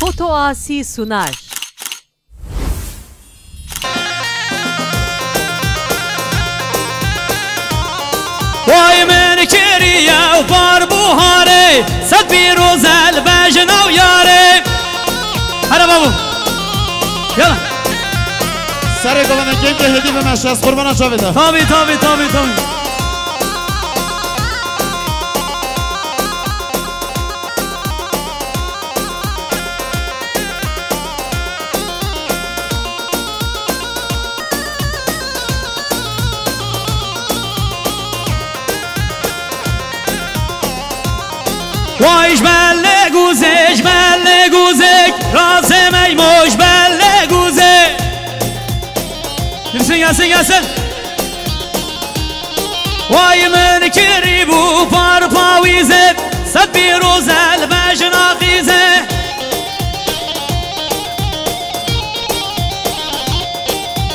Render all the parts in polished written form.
Foto Asi sunar. وای من کریه و بار بوهاره صد بیروز البجن و یاره هره بابو یلا سر گوانه گیم که هدی به مشهد قربان ها بده تابی وای جمله گوزه رازم ای موش بله گوزه گرسن وای من کری بو پار پاویزه صد بیروز البجن آخیزه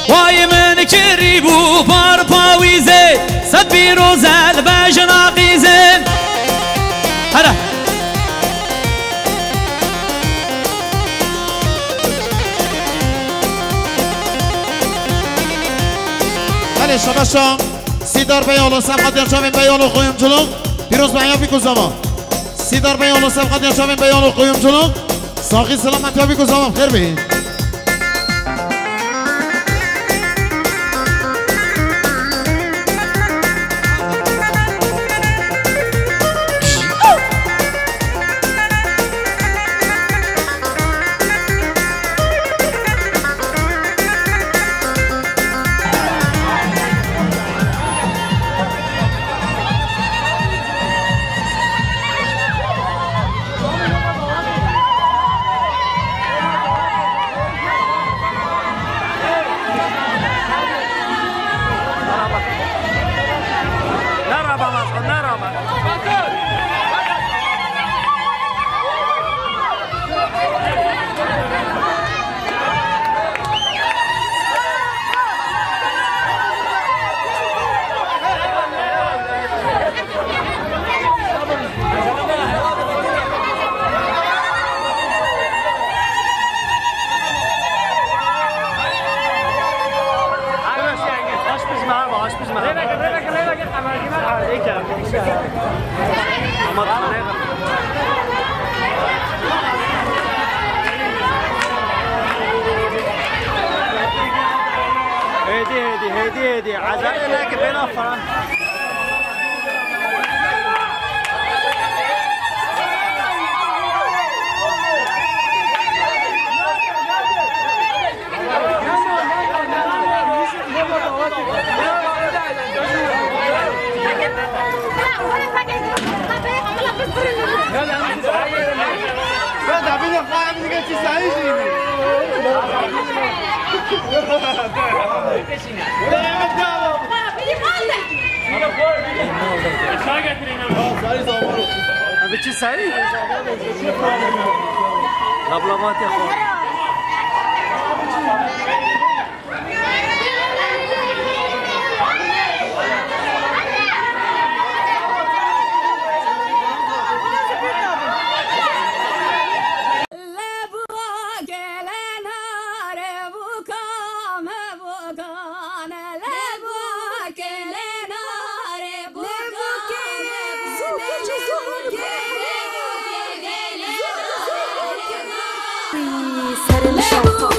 وای من کری بو پار پاویزه صد بیروز البجن آخیزه هره بله شباشم سیدار بیالو سبقت یاشامین بیالو قویم جلوک پیروز بیافی کزاما سیدار بیالو سبقت یاشامین بیالو قویم جلوک ساقی سلامت یافی کزاما خیر بین هدي عزل لك بين أفران بتشي سعيد لبلبات يا اخوان سر الشوطة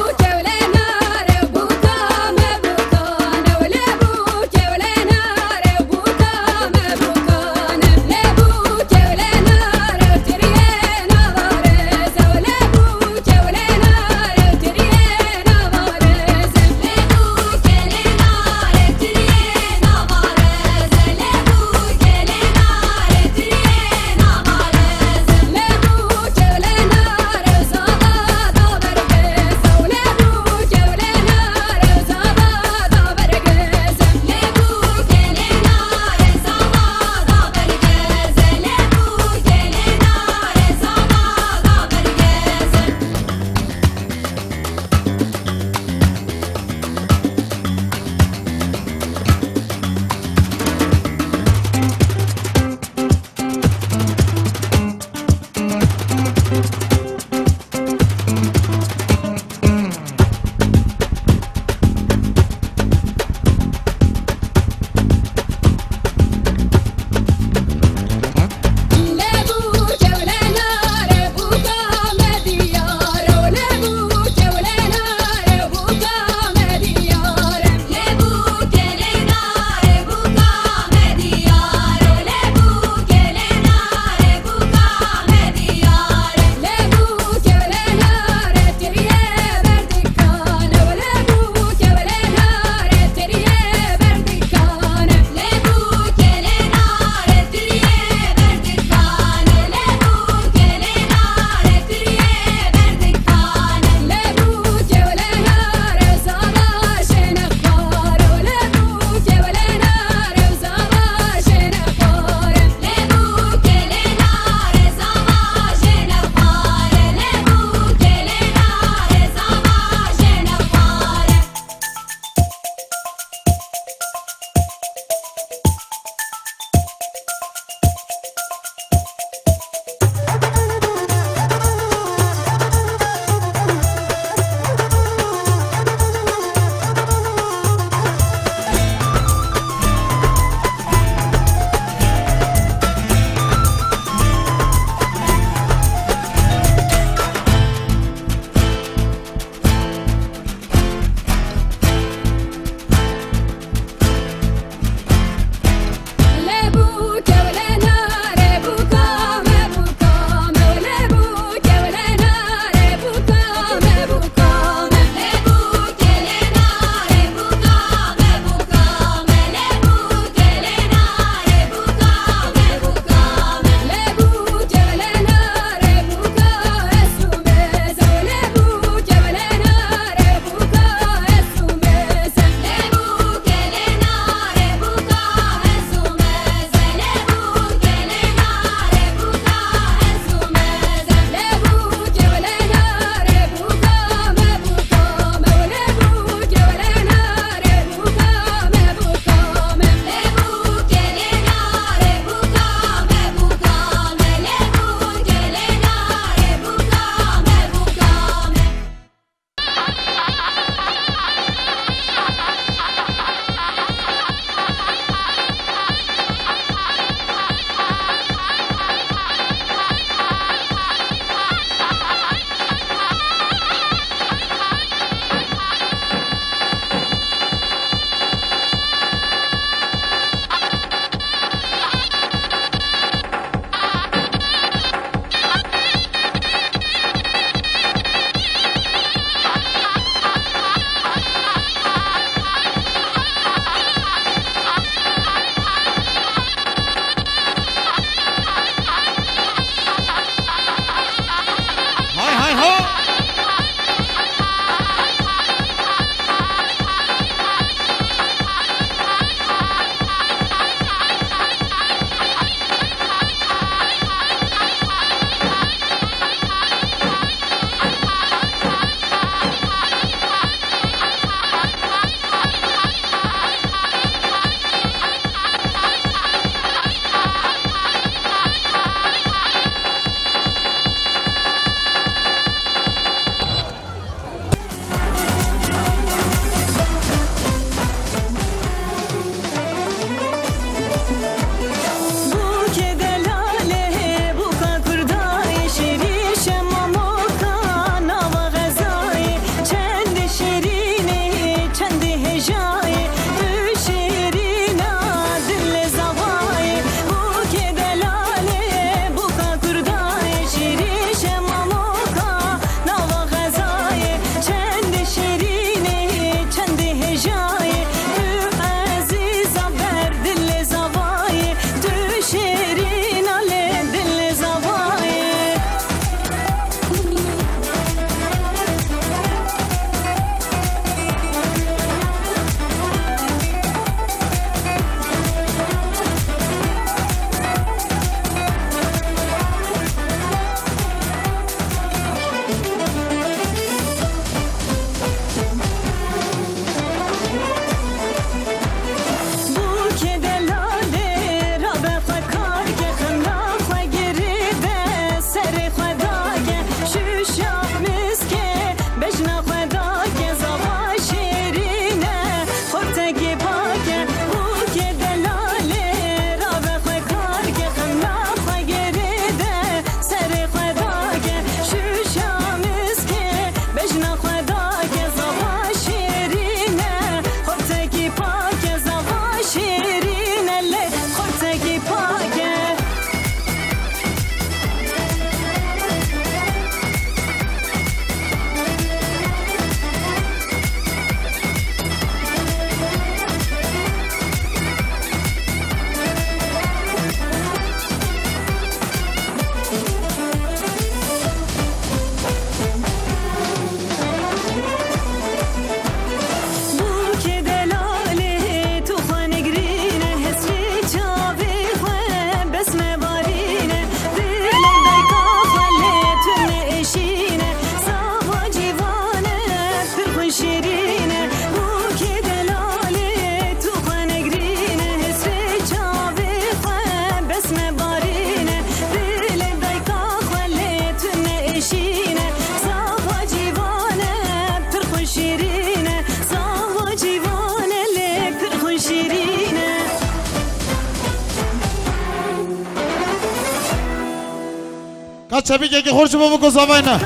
چبی که خورش بابا گذابای نه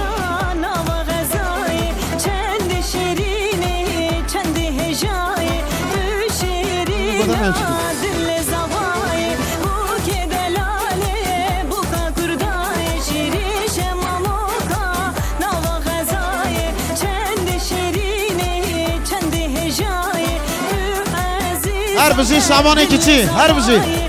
هر بزی شبانه که چی؟ هر بزی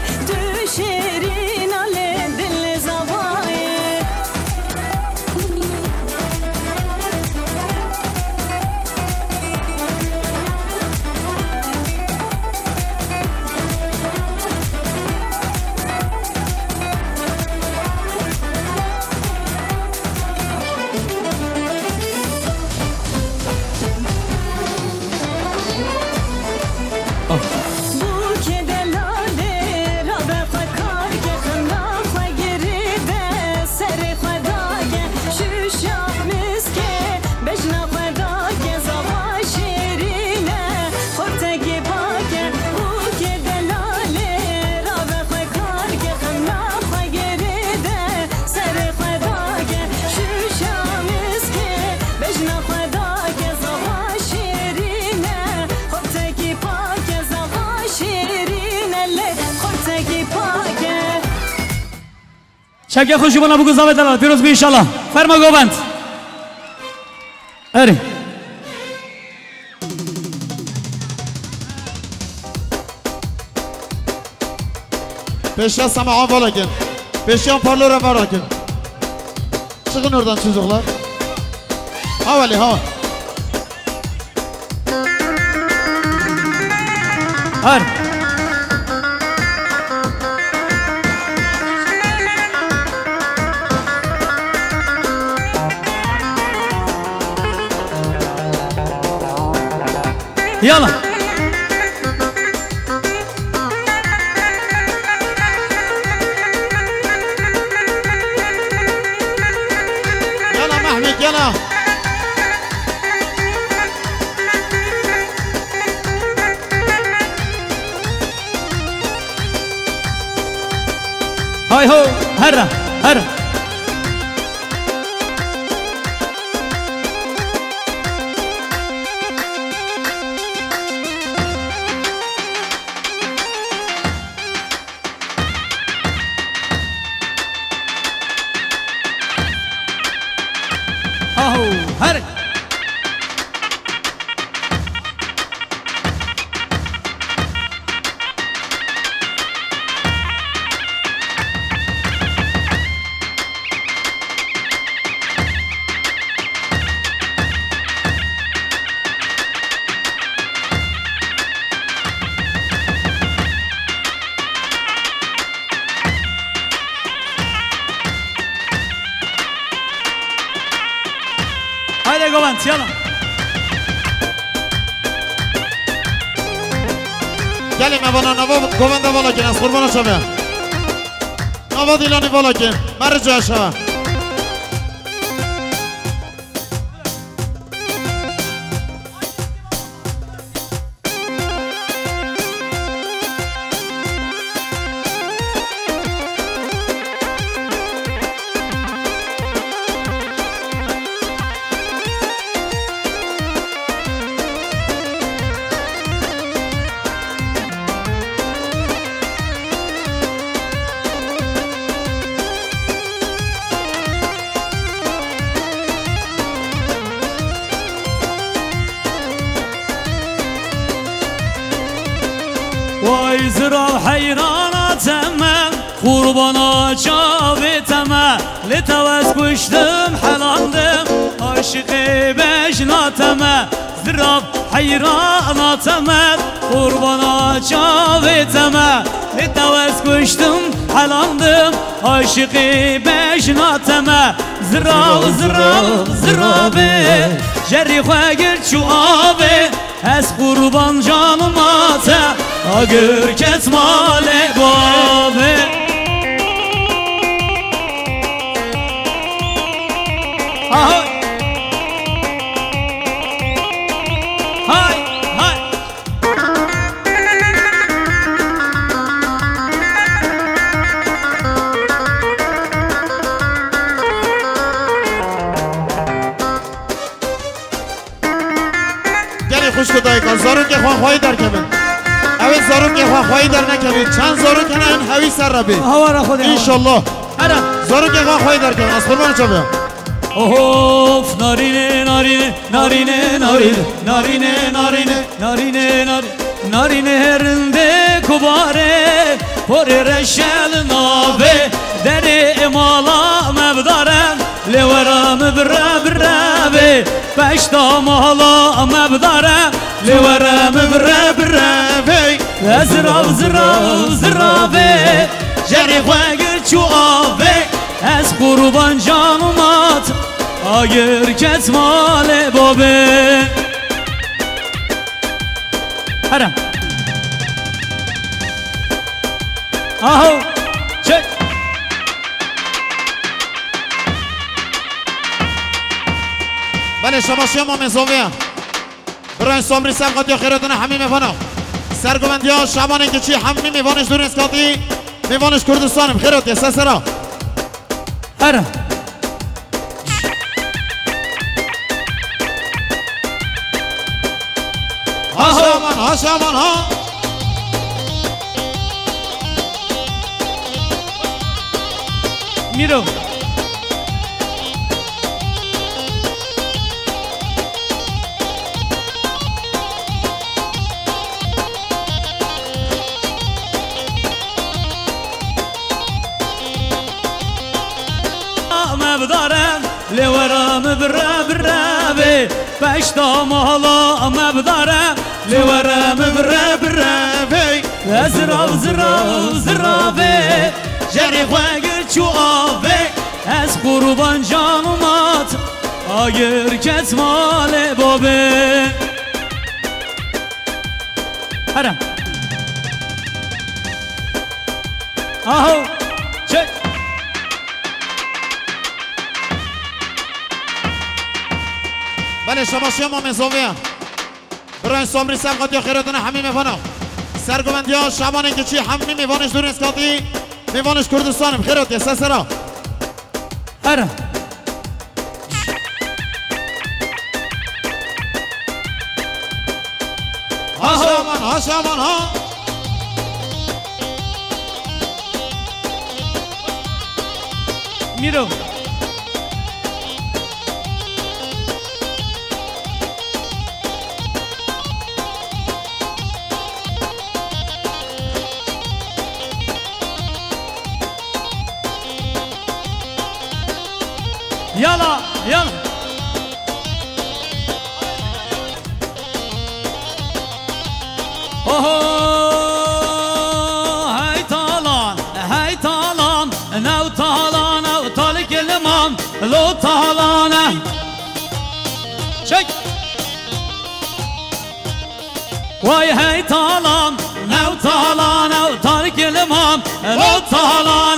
شبکه خوشی بنا بگو زابط دلال پیروز بی انشالله فرما گوبند اری peşe samağa valakin peşe parlora valakin çıkın oradan çocuklar havali hava har يلا يلا محمد يلا هاي هو هرا هرا هرا هاي جوانت يلا گلی موانا نوا گوونده والا کن از قربانا شبه نوا دیلانی والا کن مر جای شبه وای زرا حیراناتم قربانا جاویتم لتوز کشتم حلاندم عاشق بجناتم زرا حیراناتم قربانا جاویتم لتوز کشتم حلاندم عاشق بجناتم زرا زرا زرا به جری خواگر چو آبه از قربان جانم آته اگر کت مال بابه های های های خوش کدای کن زارون که خواهی در کبین اوید زارون که خواهی در نکبین چند زارون کنه این هوی سر را بی هوا خود انشالله زارون که خواهی در کبین از قربان چا بیم اوف نارینه نارینه نارینه نارینه نارینه نارینه نارینه نارینه هرنده کباره پر رشل نابه در امالا مبدارم لورم بره بره به پشتا مالا مبدارم لورم بره بره به زراف زراف زرافه جری خوگر چو آفه از قربان جانومات آگر کت مال بابه هرم آهو چک بله شما مزاویه برای سامری سبقات یا خیراتون همین میفانا سرگومندی ها شبانه که چی همین میوانش دور اسکاتی میوانش کردستانم خیراتی سسرا هرم ها شامان ها میرو مبدارم لورم بره بره به پشتا مالا مبدارم لورم بره بره به زراف زراف زرافه جری خوگر چو آفه از قربان جانومات آگر کت مال بابه هرم آهو چک بله شما مزاویه برای سامری سبقات یا خیراتون همین میفانا سرگومندی ها شبانه که چی همین میوانش دور اسکاتی میوانش کردستانم خیراتی سسرا هرم ها شامان ها میرو يلا يلا هاي طالان نو طالان او طالق الامام لو طالان شك واي هاي طالان نو طالان او طالق الامام لو طالان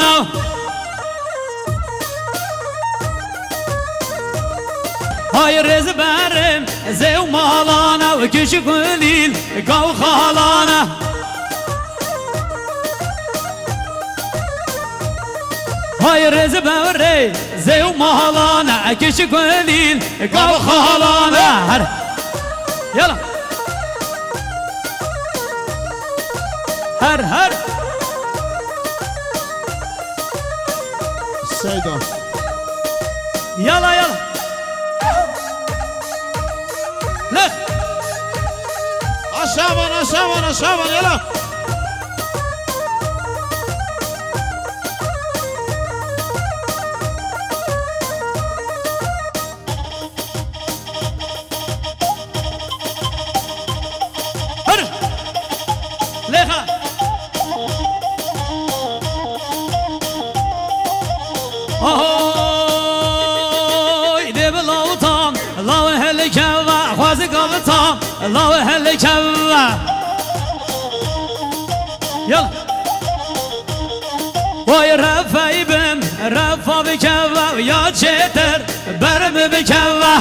هاي رز برم زو مالانا وكش قليل قو خالانا هاي رز برم زو مالانا وكش قليل قو خالانا هر يلا هر هر سيدة يلا يلا لخ شابان يلا هر لخا الله هلك يلا وای رفای بم رفا بکوا یا چتر برم بکوا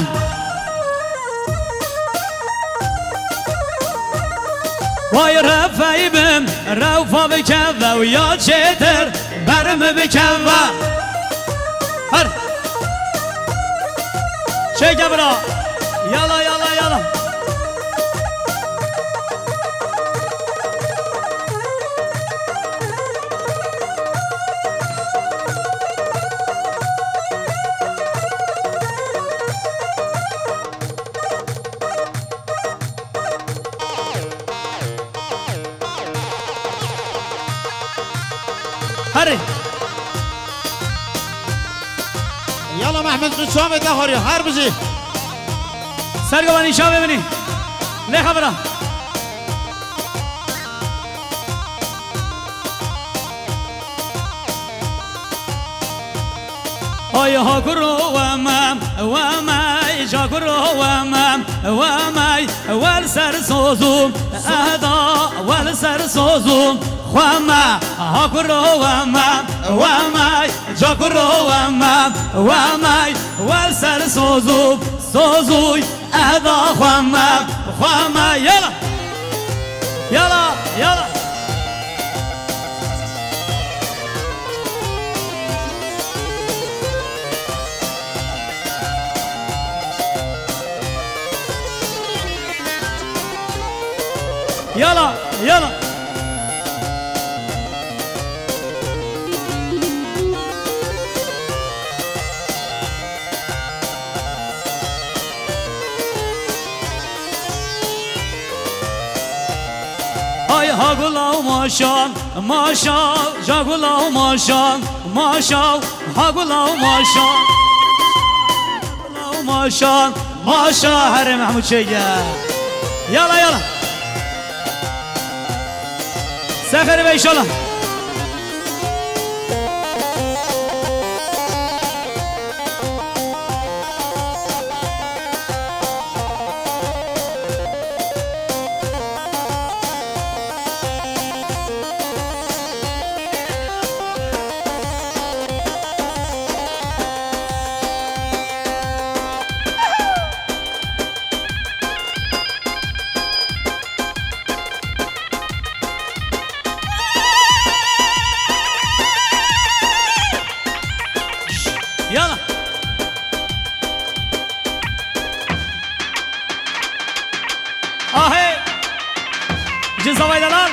وای رفای بم رفا بکوا یا چتر برم بکوا هر چه گبرا یلا یلا یلا هره يلا محمد قد شامت أخري هر بجي سرگوانی شاه ببینی نه خبره آیا ها کرو و مای جا کرو و مای ول سر سوزوم ادا ول سر سوزوم خوام ها کرو و مای جا کرو و مای ول سر سوزوم سوزوی ادا خوام یلا یلا یلا يلا يلا هاي هاقولا وماشان ماشا جاقولا وماشان ماشا هاقولا وماشان وماشان ماشا هري محمود شيا يلا يلا سخر به ایشالا يلا آهی جنس آوای دلال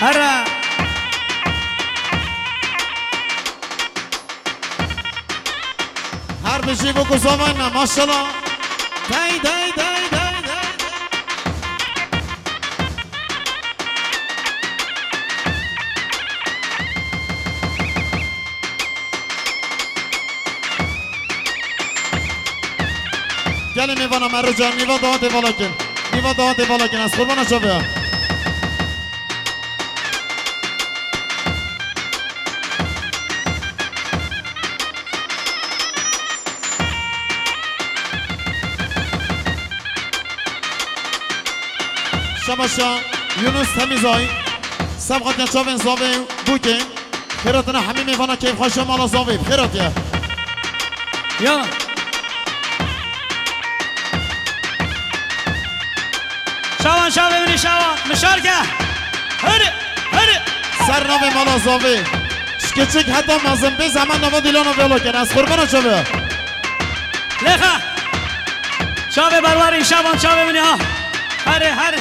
هره هر بجي بكو زماننا ما شاء الله داي داي داي داي داي گلی میوانا مرو جان میوا دهات بالا کن میوا دهات بالا کن از قربان شو شماشا یونس تمیزای سبقت نشاون زاوی بوکن خیراتنا همه میوانا کیف خوش مالا زاوی خیراتیه يلا شاوان شاوان ببینی شاوان مشارکه هره هره سر ناوی مالا زاوی شکچک حتی مازم بی زمان نوا دیلانو بیلو کن از قربان شو بیا لخا شاوه برواری شاوان شاوه ببینی ها هره هره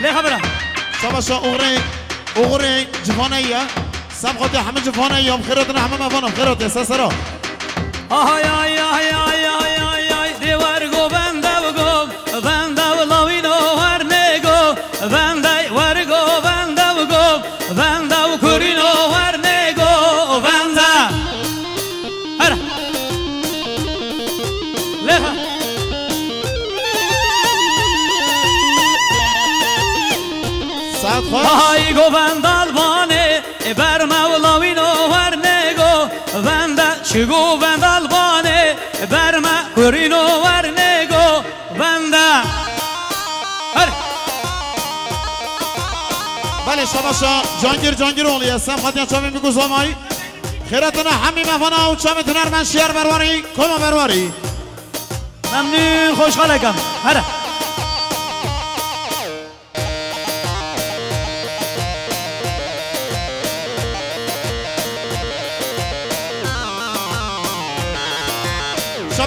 لخا برا شباشا اغری جفانه سبقت همه جفانه یا خیراتنا همه مفانم خیراتی سسرا آهای آی آی آی آی آی آی دیوار گو بنده و لاوینو ور نگو بنده ور گو بنده و کرینو ور نگو بنده هره لخا ساعت خوش آهای گو بنده البانه بر مولاوینو ور نگو بنده چگو بنده البانه بر ما کرینو ور نگو بنده هره بله شباشا جانگیر اولی هستم خاطر چاوی میگو زمایی خیراتنا همه مفانا و چاوی تنر من شیر برواری کما برواری ممنون خوشحالکم هره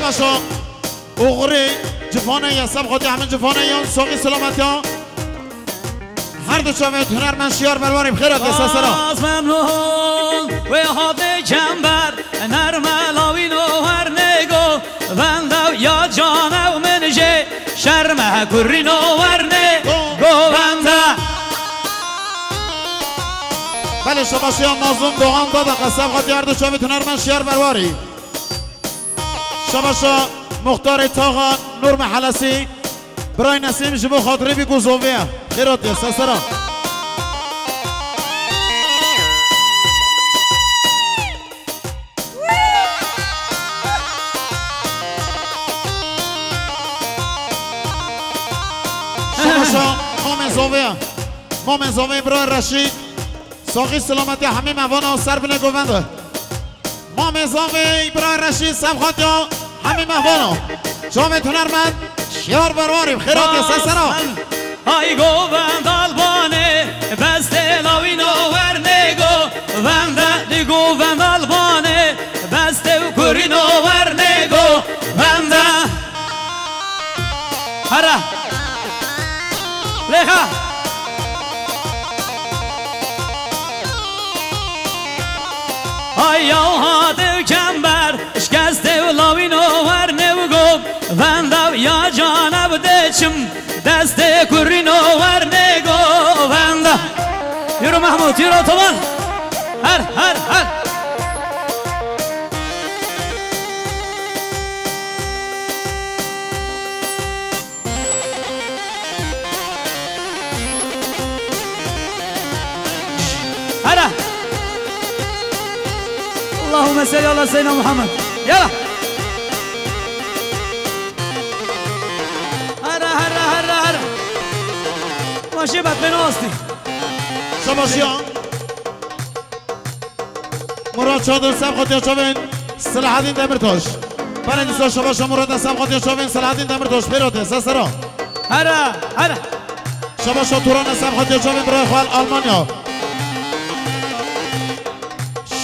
شباشو اغری جفانه یا سب خودی همین جفانه یا ساقی سلامتی ها هر دو چاوه هنرمند شیار برواریم خیرات یا سسرا از ممنون و حاد کمبر نرملاوین و هر نگو وندو یا جانو منجه شرمه گرین و هر نگو ونده بله شباشی ها مازون دوغان داده قصب خودی هر دو چاوه هنرمند شیار برواری شباشا مختار تاغا نور محلسی برای نسیم جبو خاطری بی گوزوویه خیرات یا سسرا شباشا مامن زوویه برای رشید ساقی سلامتی همه موانا سر بینه گوونده مامن زوویه برای رشید سبخاتی ها همه موانا جامعه هنرمند شیار برواریم خیرات یا سسرا ای گووند آلبانه بسته لاوین و ورنگو ونده دی گووند آلبانه بسته و کرین و ورنگو ونده هره لیخا ای آهاده کمبر شکسته و لاوین و ورنگو ونده یا جانب دچم دست کرین و ورنگو ونده یورو محمود یورو توان هر اللهم صل على سيدنا محمد يلا هر ماشي بعد بنوستي شباشیان مراد چادر سب خاطر چاوین صلاح الدین دمرتاش بله دوستان شباشا مراد سب خاطر چاوین صلاح الدین دمرتاش خیراته سسرا هر شباشا توران سب خاطر چاوین برای خوال آلمانیا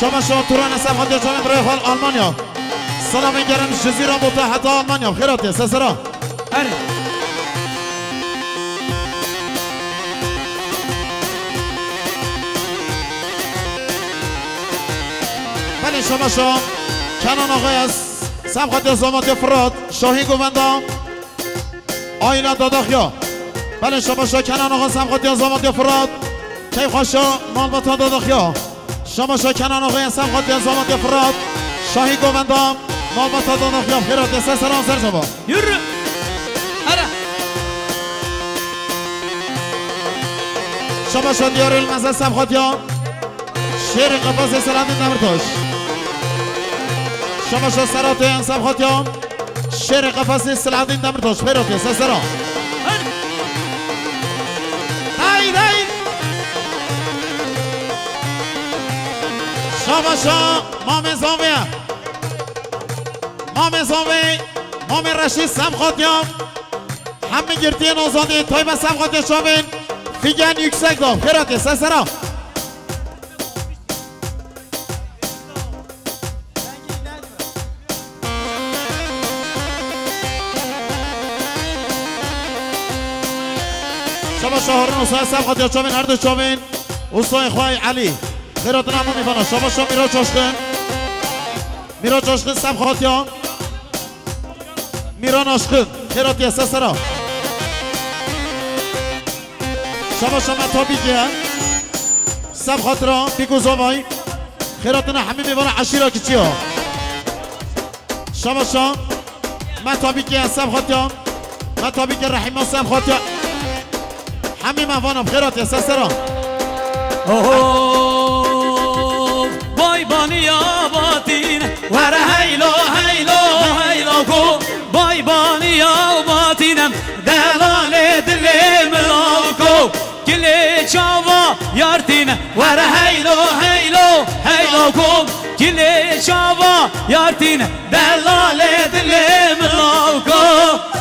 شباشا توران سب خاطر چاوین برای خوال آلمانیا سلام گرم جزیره متحده آلمانیا خیراته سسرا هر بله شباشا کنان آقای از سبخاتی زاماتی فراد شاهی گووندا آینا داداخیا بله شباشا کنان آقا سبخاتی زاماتی فراد کیف خوشا مالباتا داداخیا شباشا کنان آقای سبخاتی زاماتی فراد شاهی گووندا مالباتا داداخیا خیرات دسته سلام سر شما یور هر شباشا دیار المزه سبخاتی شیر قفاس سلامدین نمرتاش شباشا سرات انساب خاطیان شیر قفاسی سلامدین دمرتاش خیرات یا سسرا هی شباشا مام زاویه مام رشید سب خاطیان همه گرتی نازاده تایبه سب خاطیان شابین فیگن یکسک دام خیرات یا سسرا شهران استاد سب خاطر چاوین هر دو چاوین استاد خوای علی خیرات نمون میفنه شباشا میرا چاشقن سب خاطیان میران عاشقن خیرات یا سسرا شباشا مطابی که سب خاطران بیگوزاوای خیرات نه همه میفنه عشیرا که چیا شباشا مطابی که سب خاطیان مطابی که رحیما سب خاطیان همه موانم خیرات یا سسرا بای بانی آباتین ور هیلو کو بای بانی آباتینم دلال دلم لاکو کلی چاوا یارتین ور هیلو کو کلی چاوا یارتین دلال دلم لاکو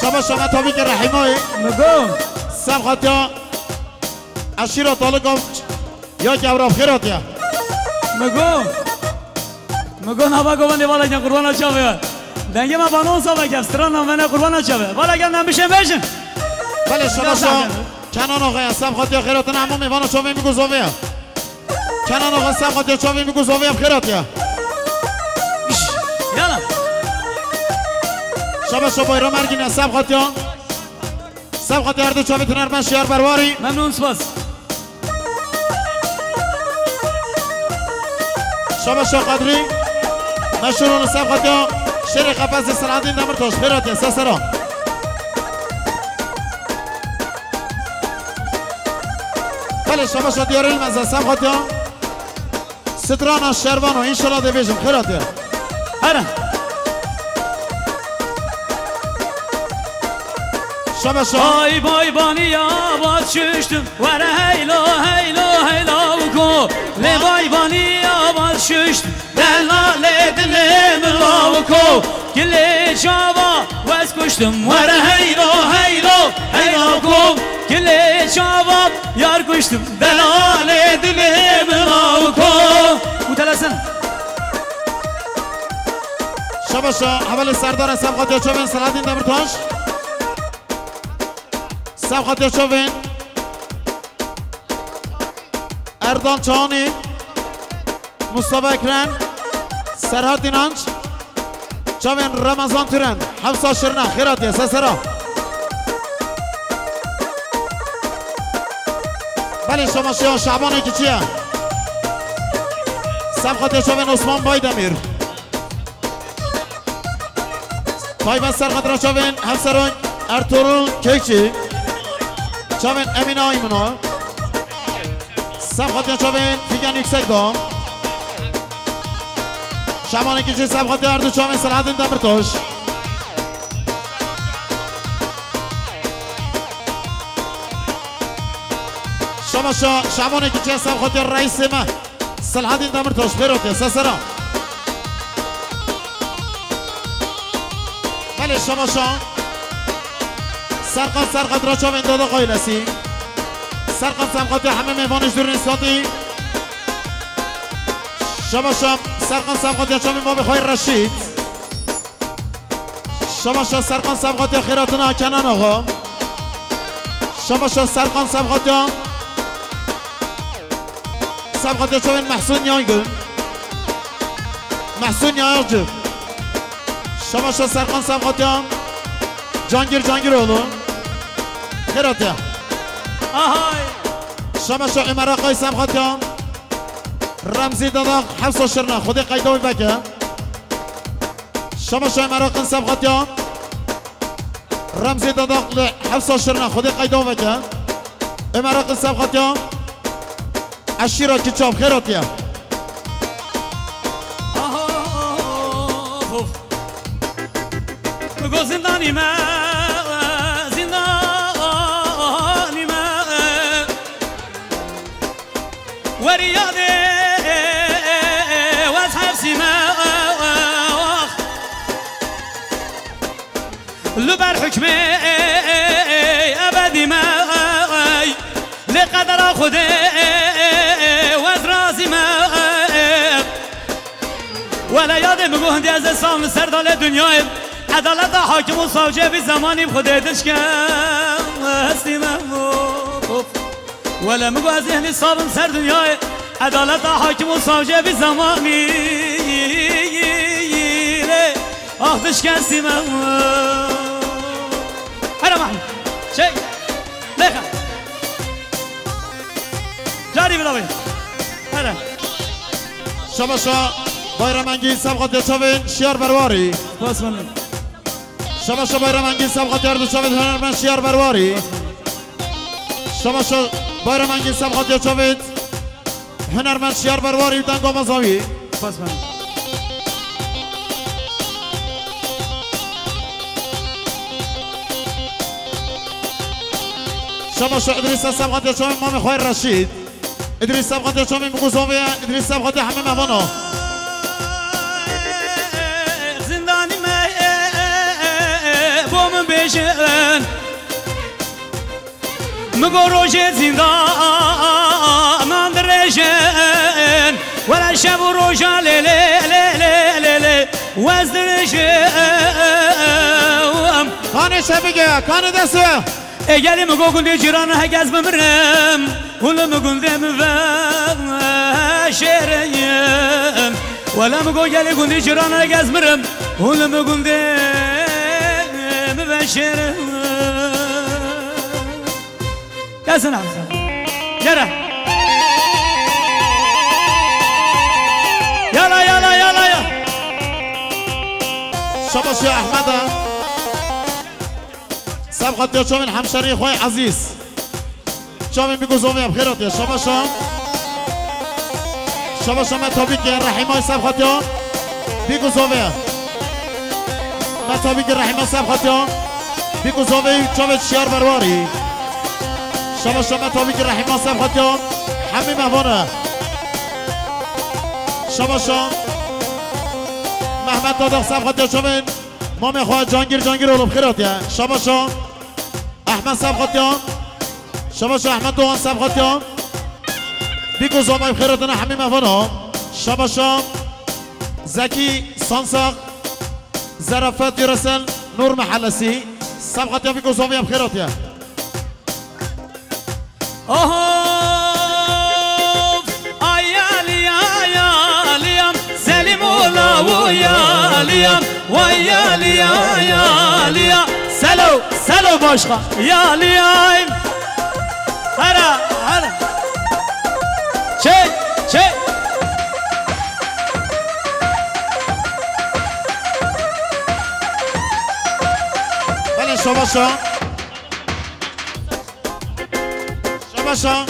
شما مطابق رحیمای مگم سب خاطیا عشیرا طالقا یا گوراب خیرات یا مگو نبا گوندی والا کن قربان چاوه دنگه ما بانون ساوه که استران نمونه قربان چاوه والا کن نمیشه بشن بله شما کنان آقای هستم خاطی خیراتون همون میوان چاوه میگو زاوه کنان آقای هستم خاطی چاوه میگو زاوه خیرات یا یالا شما بایرا مرگین هستم خاطی سب خاطی هر دو چاوه تونر من شیار برواری ممنون سپاس شما قدری مشهورون سب خاطی شیر قفص سلعدین دمرتاش خیرات یا سسرا بله شما دیار علم از سب خاطی ستران شروان و انشالله دیویژن خیرات یا هره شما آی بای بانی آباد ششتم وره هیلا هیلا هیلا کو لی بای بانی آباد ششتم دلال دلم لاو کو گلی چاوا وز کشتم وره هیلا هیلا هیلا کو گلی چاوا یار کشتم دلال دلم لاو کو متلسن شما اول سردار سب خاطی چوبین سلعدین دمرتاش سب خاطر شوین اردان چانی مصطفی اکرم سرحد دینانج شوین رمضان تورن حفصا شرنا خیراتی سسرا بله شما شعبانی که چیه سب خاطر شوین عثمان بایدمیر تایبت سر خاطر شوین حفصرون ارطورل کیچی چاوین امین آیمونا سب خاطر چاوین فیگن یکسک دام شمانه کچی سب خاطر اردو چاوین سلحدین دمرتاش شمانه کچی سب خاطر رئیس ما سلحدین دمرتاش بیروتی سسرا بله شما سرقت را چاوین دادا قایلسی سرقت سمقاتی همه میوانش دور نیستاتی شما سرقت سمقاتی چاوین ما بخوای رشید شما سرقت سمقاتی خیراتنا کنن آقا شما سرقت سمقاتی چاوین محسون یانگل محسون یانگل شما سرقت سمقاتی جانگیر اولو خیراته آهای شما امراقای سمخاتیان رمزی داداق حفظ و شرنا خودی قیدوی بکه شما امراقای سمخاتیان رمزی داداق حفظ و شرنا خودی قیدوی بکه امراقای سمخاتیان اشیرا کچاب خیراته بگو زندانی من ورياضي واصحاب سماء لبر حكمي ابدي ما لقدر خدي وزرازي ما ولا ياضي بگو هندي از اسلام سردال دنیای عدالت حاکم و ساوجه بی زمانی خودی دشکم هستی محبوب ولا مگو از ذهنی صابم سر دنیای عدالت حاکم و ساوجه بی زمانی آخ دشکستی محبوب هره محمود شک لیخه جاری بلاوی هره شما بایرمانگی سبقات چاوین شیار برواری باز منم شما بایرمانگی سبقات اردو چاوین هنرمند شیار برواری شما بایرمانگی سبقات چاوین هنرمند شیار برواری دنگا مزاوی باز منم شما ادریس سبقات چاوین مام خوای رشید ادریس سبقات چاوین مگوزاوی ادریس سبقات همه موانا بشن مگو روش زندان اندره وزدرشن ولا شب و روشا لی لی لی لی لی لی وزدرشن کانه شبیگه کانه دسته اگلی مگو گنده جیران هگز بمرم ولم گنده مفشرم ولا مگو گلی گنده جیران هگز مرم ولم گنده مفشرم گزن عمزم يلا يلا يلا يلا يلا شباش يا احمد سبقت يا شامل حمشري خوي عزيز شامل بيقول زومي بخيرات يا شباشا شباشا ما توبيك يا الرحيمة سبقت يا بيقول زومي ما توبيك الرحيمة سبقت يا بيقول زومي شامل شيار برواري شباشا ما توبيك الرحيمة سبقت يا حمي مهوانا شباشا محمد دادق سبقت يا شامل مامي خواه جانگیر اولو بخیرات یا شباشا احمد سبقاتیان شباشا احمد دوان سبقاتیان بیگو زامای بخیراتنا حمی مفانا شباشا زکی سانساق زرافت یرسل نور محلسی سبقاتیان بیگو زامای بخیرات یا ويا ليا يا ليا سلو سلو باشخا يا ليا هلا هلا شي شي بله شباشا شباشا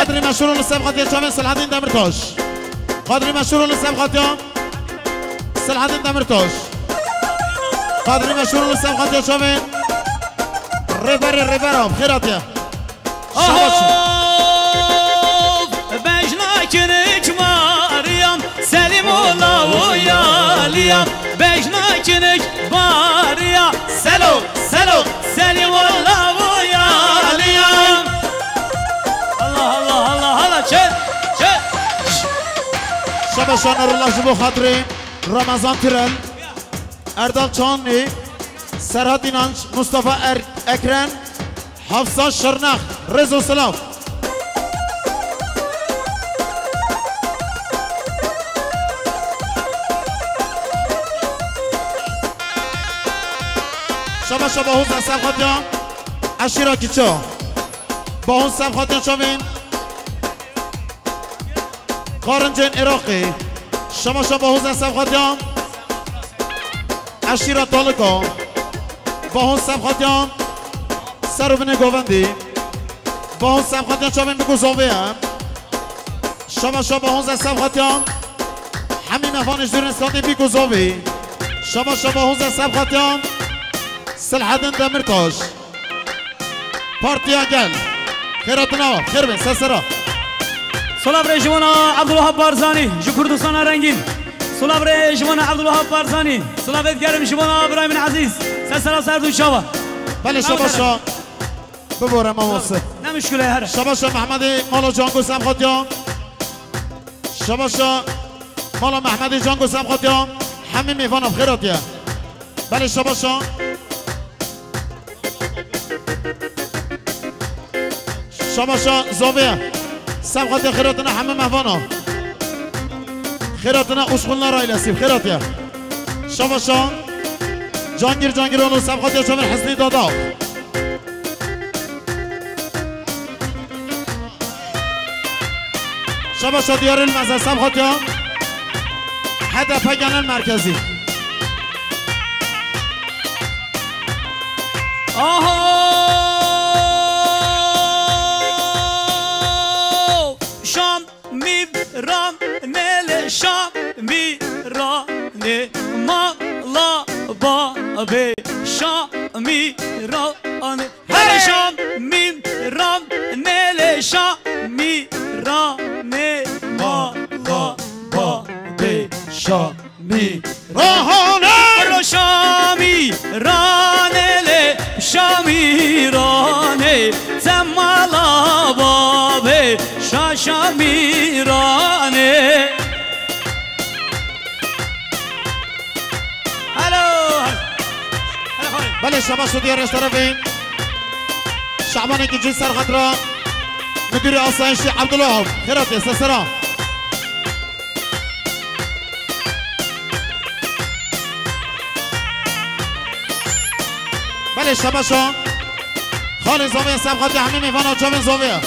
قدري مشهور للسبقات يا شامل صلاح الدين دمرتاش قدري مشهور للسبقات يا صلاح الدين دمرتاش قادري مشهور للسبقات يا شامل ريفيرا بخيرات يا بجناكنك مريم سليم الله ويا ليا بجناكنك باريا سلو سلو سليم الله ويا ليا الله الله الله الله شد شد شباشا نور الله جبو خاطري رمضان ترل اردال چاني سرحد اینانج مصطفى اکرن حفصه شرنخ رزو سلاف شباشا با حوز سبخاتیان اشیرا کیچو با حوز سبخاتیان شامین قارنجین عراقی شباشا با حوز سبخاتیان اشیرا طالقا با حوز سبخاتیان سروبن گووندی با حوز سبخاتیان شامین بگو زاوه هم شباشا با حوز سبخاتیان همین مفانش دور اسلاتی بگو زاوه شباشا با حوز سبخاتیان سلحدن دمرتاش پارتیا گل خیراتنا خیر بین سسرا سلام رجوانا عبدالوهاب بارزانی جو کردستان رنگین سلام رجوانا عبدالوهاب بارزانی سلام گرم جوانا ابراهیم عزیز سلام سردو شوا بله شباشا ببورم مواسه نه مشکله هر شباشا محمد مالا جانگو سمخاتیان شباشا مالا محمد جانگو سمخاتیان همین میوانم خیراتیا بله شباشا شباشا زاویه سمخاتیا خیراتنا همه مهوانا خیراتنا اشغلنا رای لسیب خیراتیا شباشا جانگیر اونو سمخاتیا شامل حسنی دادا شباشا دیار المزه سمخاتیا هدف گنن مرکزی شام میرم نل شام میرانه مالا بابه شام میرانه هر شام میرم نل شام میرانه مالا بابه شام میرانه رو شامی رانه شامی رانه تمالا بابه شاشمیرانه بله شما شو دیارش طرفین شعبانی که جی سرخط را مدیر آسایشی عبدالله خیراتی سسرا بله شما شو خالی زاویه سبخاتی همین میفانا چاوین زاویه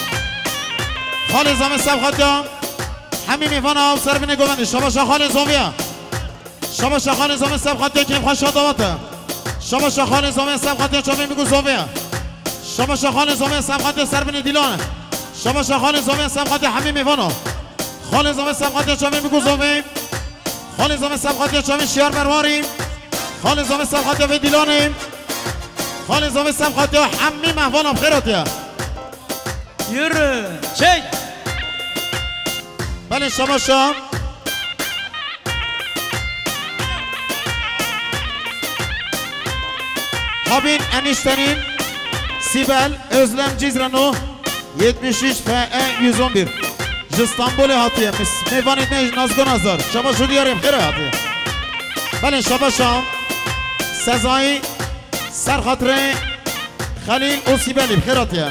خالی زاویه سبخاتی همین میفانا سر بینه گوندی شما شو خالی زاویه شما شو خالی زاویه سبخاتی که خوش شادواته شما شخان زامن سبخاتی چاوین میگو زاویه شما شخان زامن سبخاتی سر بینه دیلانه شما شخان زامن سبخاتی همین میفانا خال زامن سبخاتی چاوین میگو زاویه خال زامن سبخاتی چاوین شیار مرواریم خال زامن سبخاتی و دیلانیم خال زامن سبخاتی همین مهوانا بخیراتی یره چی بله شما شام Habin eniştenin Sibel Özlem Cizrano 73 FE 111 İstanbul hatiye Meyvan etme Nazgın Azar Şaba şu diyarım kere hatiye Bale şaba şam Sezai Serhatre Khalil o Sibel'i kere hatiye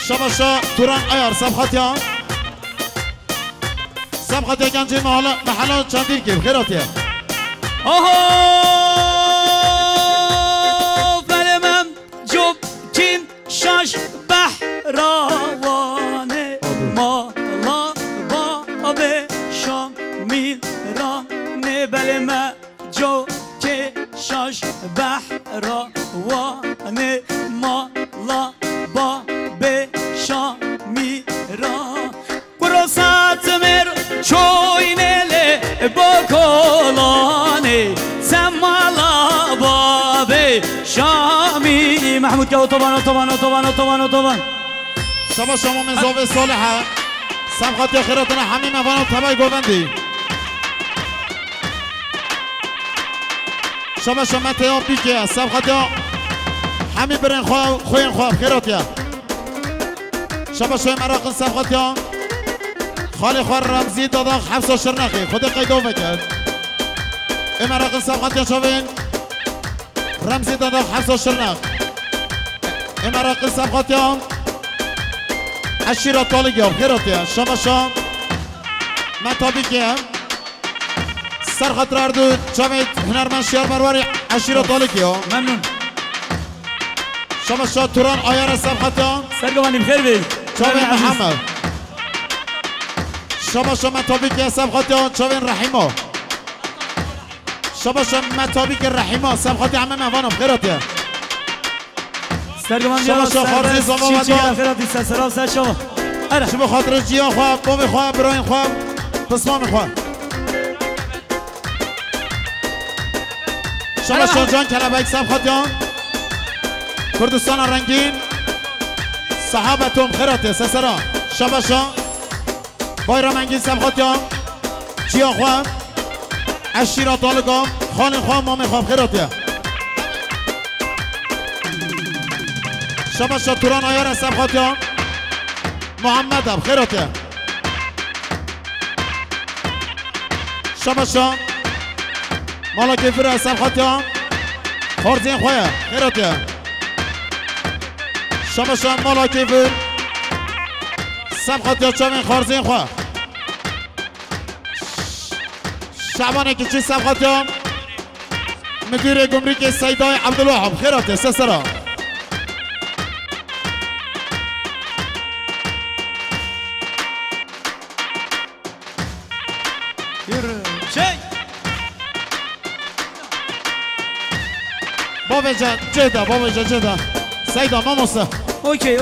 Şaba şa Turan Ayar Sabhatya Sabhatya genci mahala çandir ki kere hatiye شاش بحراوانه مالا باب شام میرانه بله ما جو که شاش بحراوانه مالا باب شام میران قرصات مر چوینله بکلانه سمالا باب شامی محمود که طبعا شما من زاویه صالحه سبخاتی خیراتنا همین مفانا تبای گوندی شما تیاب بیکه سبخاتی همین برین خوین خواب خیراتی شما مراقن سبخاتی خالی خوار رمزی داداخ حفظ و شرنخی خود قیدو بکرد این مراقن سبخاتی شوین رمزی داداخ حفظ و شرنخ امراق سبخاتیان عشیرات طالقی هم خیراتیان شما مطابی که سرخط راردو چامید هنرمند شیار مرواری عشیرات طالقی هم ممنون شما توران آیار سبخاتیان سرگوانی بخیر بید چامید محمد شما مطابی که سبخاتیان چامید رحیما شما مطابی که رحیما سبخاتی همه موانم خیراتیان شما خارجی زمان و دار خیراتی سرسراب سر شما شما خاطر جیان خواب بابی خواب براین خواب پسمان خواب شما جان کلبک سبخاتیان کردستان رنگین صحابتون خیراتی سسرا شما بایرام انگین سبخاتیان جیان خواب عشیرات آلگام خانه خواب مامی خواب خیراتی شما توران آیار سبخاتیان محمد هم خیراته شما مالا کفر سبخاتیان خارزین خواه خیراته شما مالا کفر سبخاتیان چامین خارزین خواه شعبانه که چی سبخاتیان مدیر گمرک سیدای عبدالله هم خیراته سسرا بابا جان جدا سیدا ما موسا اوکی